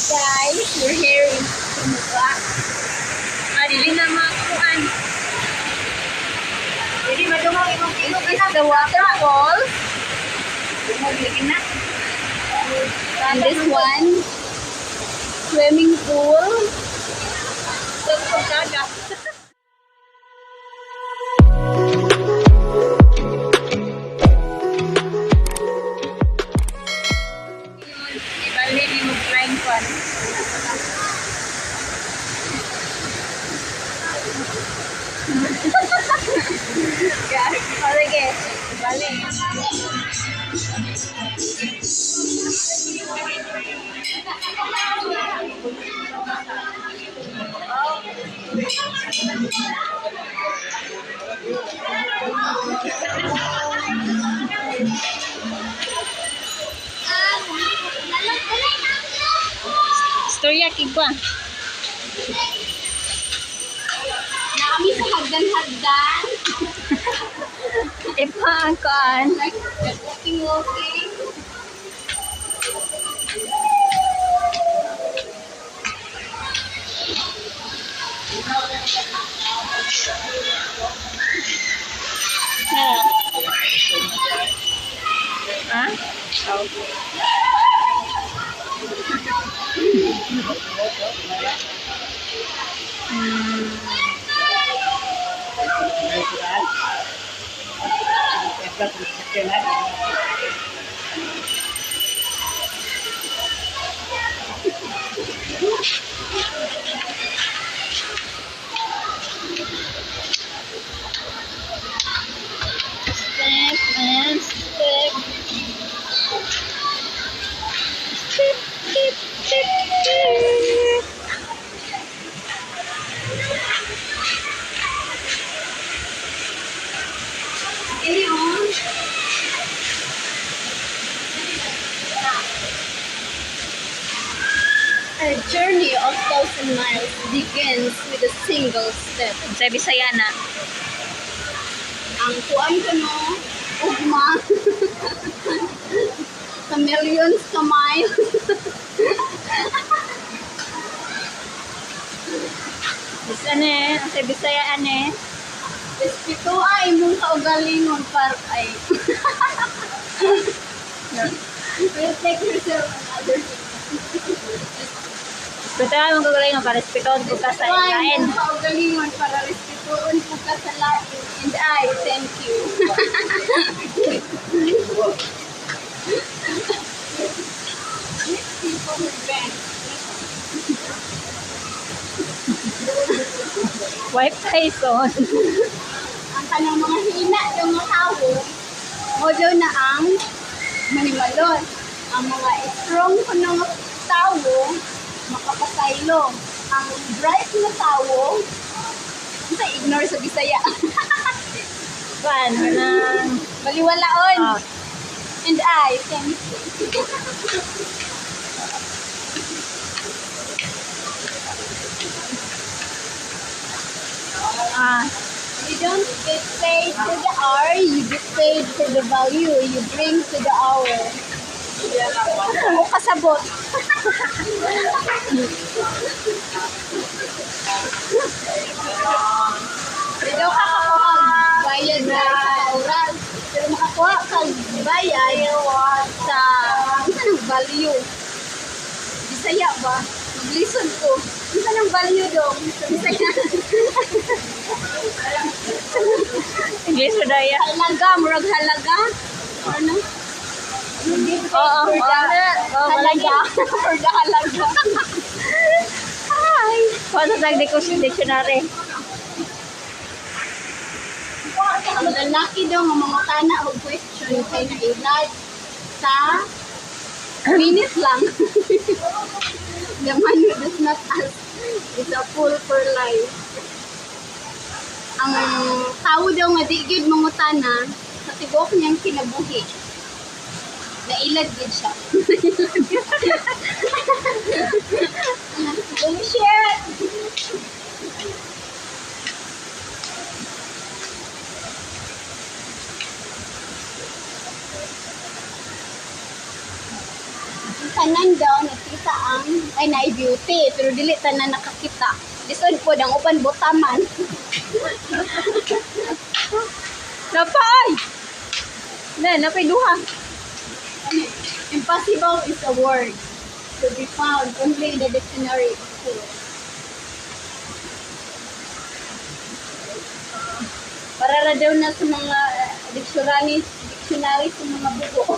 Guys, we're here in Sumuga. Dili na makuan. Dili madungog imong ilog This is the waterfall. Dungog lagi na. And this one, swimming pool. Pagkaga. Ibalik ni mo flying fun. Sige, balik. Storya kigwa. Kami sa hagdan-hagdan. Ipa ang kuan. Like, walking. Ha? Step and step. Step, step, step, step. Ayun. A journey of 1,000 miles begins with a single step. Sa Bisaya na. Ang kuan ko no, ugma. Sa millions ka miles. Is ane, sa Bisaya ane. Ito ay mong kaugalingon para ay. Will take yourself and others. Betul mo gagawin ng parespeton ko ka sa lain. Mong kaugalingon para respetuon ko ka sa lain. And I thank you. These people who drank. Wipe Tyson. Ang kanang mga hina yung mga tao, o daw na ang manimalon. Ang mga strong ko ng tao, makapasaylo. Ang bright na tao, sa ignore sa Bisaya. Pan, manang. Baliwalaon. Ah. And I, thank you. You don't get paid for the hour, you get paid for the value you bring to the hour. O kasabot. Di daw kakakuha bayad na oral. Pero makakuha kang bayad sa isa ng value. Bisaya ba? Mag-listen ko. Isa ng value dong sa Bisaya. English na daya. Halaga, murag halaga. Ano? Oo, Halaga. For the halaga. Hi. Paano tag dictionary? Ang lalaki daw ng mga tana o question kay nailad sa minute lang. The man who does not ask is a fool for life. Ang tao daw nga di gyud mangutana sa tibok niyang kinabuhi. Nailad gid siya. Bullshit! Kanan daw nakita ang ay naay beauty pero dili tanan nakakita. Lisod po ang uban butaman. Napay! Napay duha. Impossible is a word to be found only in the dictionary of schools. Para ra daw na sa mga dictionary sa mga buko.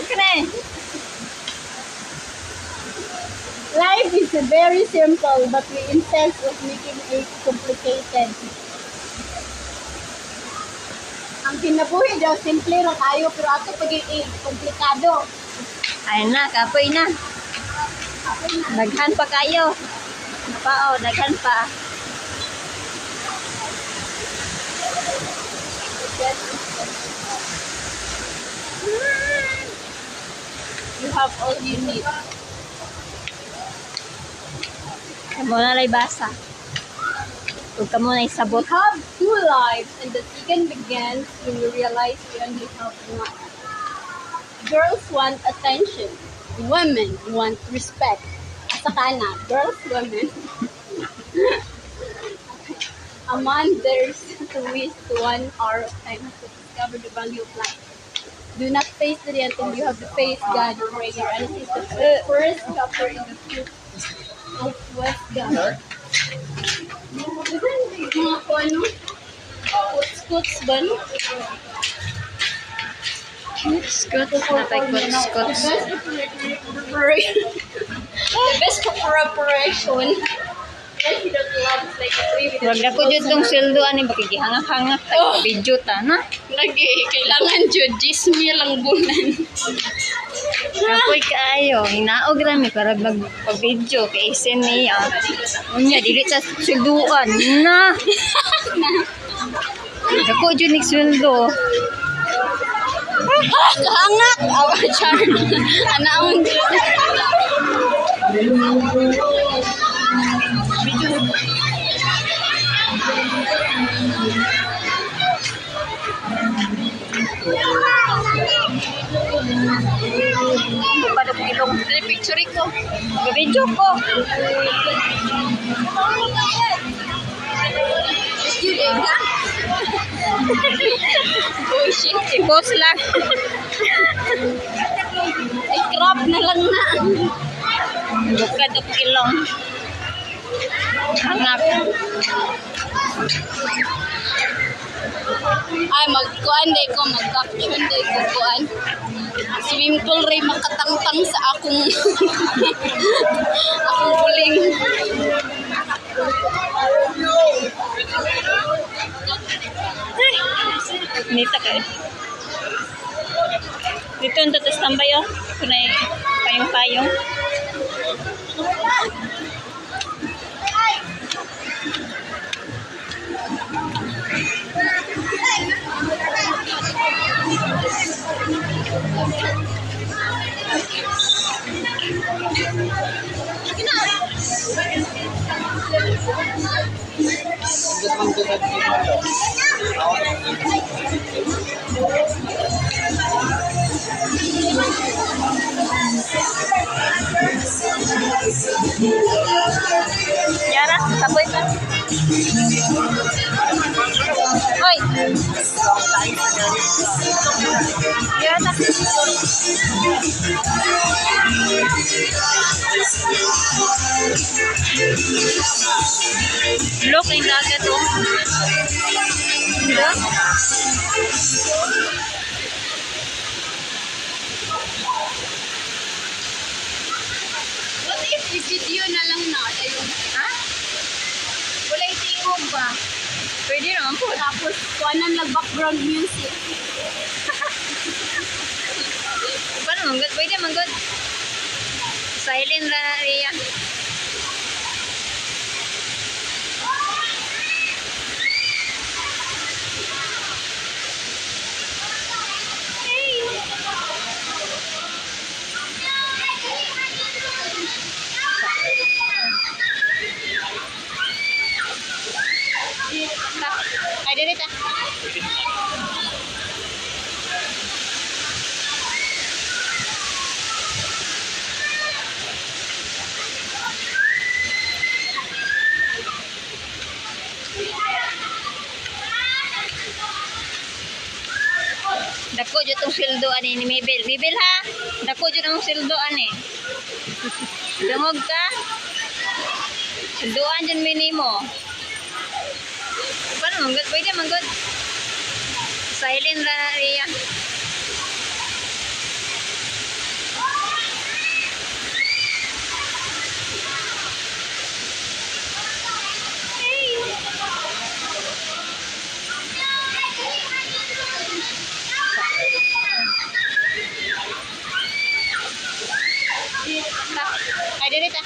Okay. Life is very simple but we insist of making it complicated. Ang kinabuhi daw, simple ra kayo, pero ato pagiging komplikado. Ayun na, kapoy na. Daghan pa kayo. Pao, daghan pa. You have all you need. Kamo na lay basa. Huwag ka muna isabot. We have two lives and the second begins when you realize you only have one. Girls want attention. Women want respect. Asa ka na, girls, women. A man dares to waste 1 hour of time to discover the value of life. Do not face it until you have to face God prayer. And it is the first chapter in the book of wisdom. Mga po ano? Kuts-kuts ba no? Scots. Napay scots. The best preparation. If you don't love like a baby. Huwag na ko dyan itong sweldo ani makikihangak-hangak tayo video ta na. Lagi, kailangan dyan 10,000 lang bulan. Kapoy kaayo, hinaog rami para magpag-video kay isin niya. Unya, dili sa sweldoan na. Ako dyan ni sweldo. Kahangak! Awa, char. Anaon dyan. Pada po ilong picture ko. Video ko. Bullshit. I-post lang. I-crop na lang na. Bukad po ilong. Hangak. Ay, mag-kuan day ko, mag-caption day ko kuan. Swimming pool ray makatangtang sa akong akong puling. Nita kayo. Dito yung tatas tambay oh. Kunay payong-payong. Yara, taboy ka. Hoy! Yara. Look, yung dagat oh. Diba? What if i-video na lang na tayo? Ha? Wala itingog ba? Pwede naman po. Tapos kuanan lang background music. Paano man good? Pwede man good. Silent ra Ria. Ay, dito. Dako jud tong sildo ani ni Mabel. Mabel ha. Dako jud ang sildo ani. Dungog ka? Sildoan jud minimo. Paano manggod? Pwede manggod. Silent ra riya. Ay, dito ta.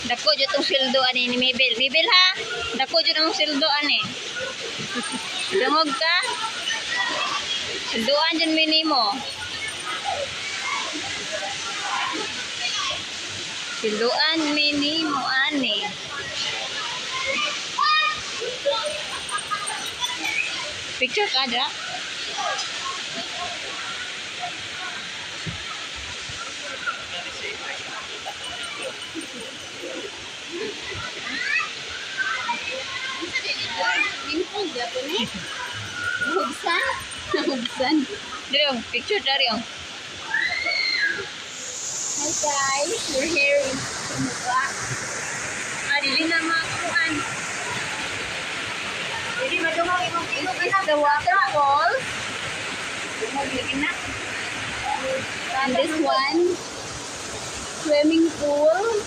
Dako jud tong sildo ani ni Mabel. Mabel ha. Dako jud ang sildo ani. Dungog ka? Sildoan jud minimo. Sildoan minimo ani. Picture ka dra? Simple dapat ni. Hugsan. Hugsan. Diri ang picture dari ang. Hi guys, we're here in Sumugwa. Dili na makuan. Jadi madungog imong ilog is the waterfall. Dungog lagi na. And this one, swimming pool.